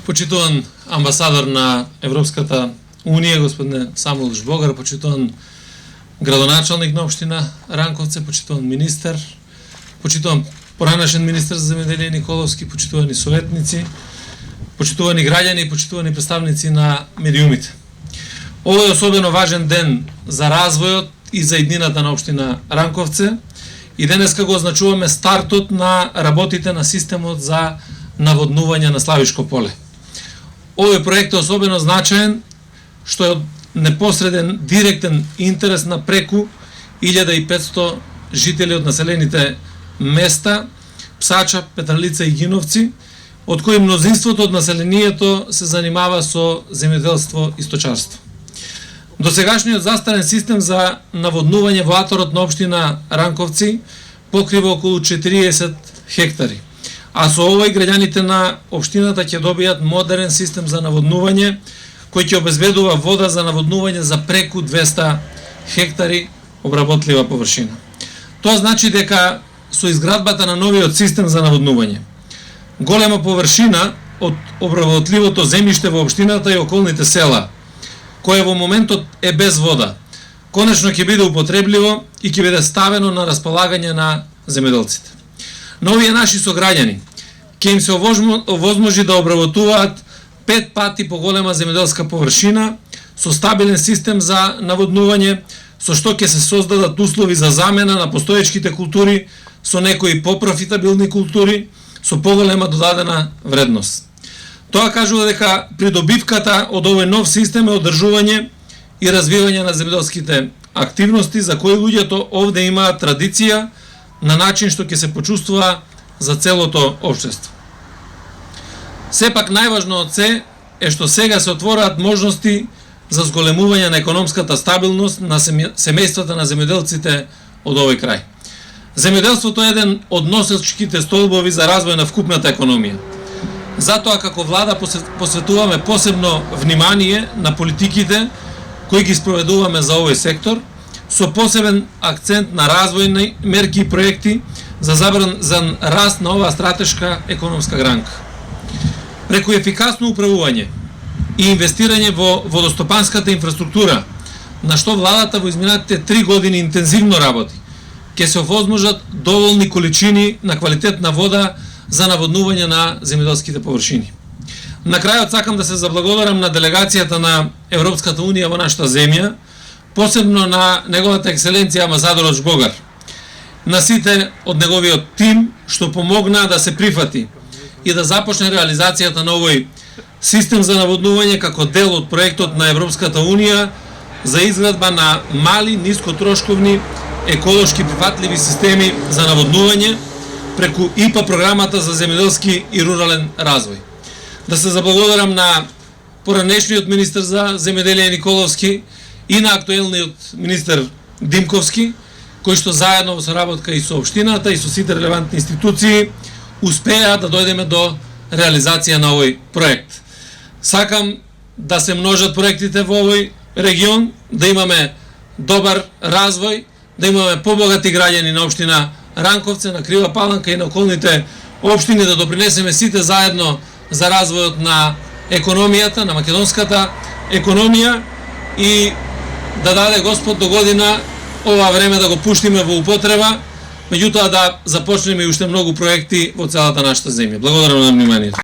Почитуван амбасадор на Европската Унија, господин Самуил Жбогар, почитуван градоначалник на општина Ранковце, почитуван министер, почитуван поранешен министер за земјоделие Николовски, почитувани советници, почитувани граѓани, почитувани представници на медиумите. Ово е особено важен ден за развојот и за иднината на општина Ранковце и денеска го означуваме стартот на работите на системот за наводнување на Славишко поле. Овој проект е особено значаен што е од непосреден директен интерес на преку 1500 жители од населените места Псача, Петралица и Гиновци, од кои мнозинството од населението се занимава со земјоделство и сточарство. Досегашниот застарен систем за наводнување во аторот на општина Ранковци покрива околу 40 хектари, а со овој граѓаните на општината ќе добијат модерен систем за наводнување кој ќе обезбедува вода за наводнување за преку 200 хектари обработлива површина. Тоа значи дека со изградбата на новиот систем за наводнување, голема површина од обработливото земјиште во општината и околните села, кое во моментот е без вода, конечно ќе биде употребливо и ќе биде ставено на располагање на земјоделците. На овие наши сограѓани ќе им се овозможи да обработуваат 5 пати поголема земјоделска површина со стабилен систем за наводнување, со што ќе се создадат услови за замена на постоечките култури со некои попрофитабилни култури со поголема додадена вредност. Тоа кажува дека придобивката од овој нов систем е одржување и развивање на земјоделските активности за кои луѓето овде имаат традиција на начин што ќе се почувствува за целото општество. Сепак најважно од се е што сега се отвораат можности за зголемување на економската стабилност на семејствата на земјоделците од овој крај. Земјоделството е еден од носечките столбови за развој на вкупната економија. Затоа како влада посветуваме посебно внимание на политиките кои ги спроведуваме за овој сектор, со посебен акцент на развојни мерки и проекти за забрзан раст на оваа стратешка економска гранка. Преку ефикасно управување и инвестирање во водостопанската инфраструктура, на што владата во изминатите 3 години интензивно работи, ќе се овозможат доволни количини на квалитетна вода за наводнување на земјоделските површини. На крајот сакам да се заблагодарам на делегацијата на Европската Унија во нашата земја, посебно на неговата екселенција амбасадорот Жбогар, на сите од неговиот тим што помогна да се прифати и да започне реализацијата на овој систем за наводнување како дел од проектот на Европската Унија за изградба на мали, нискотрошковни, еколошки прифатливи системи за наводнување преку ИПА програмата за земјоделски и рурален развој. Да се заблагодарам на поранешниот министер за земјоделие Николовски и на актуелниот министер Димковски, кои што заедно во соработка и со општината и со сите релевантни институции успеа да дојдеме до реализација на овој проект. Сакам да се множат проектите во овој регион, да имаме добар развој, да имаме побогати граѓани на општина Ранковце, на Крива Паланка и на околните општини, да допринесеме сите заедно за развојот на економијата, на македонската економија и да даде Господ до година ова време да го пуштиме во употреба, меѓутоа да започнеме и уште многу проекти во целата нашата земја. Благодарам на вниманието.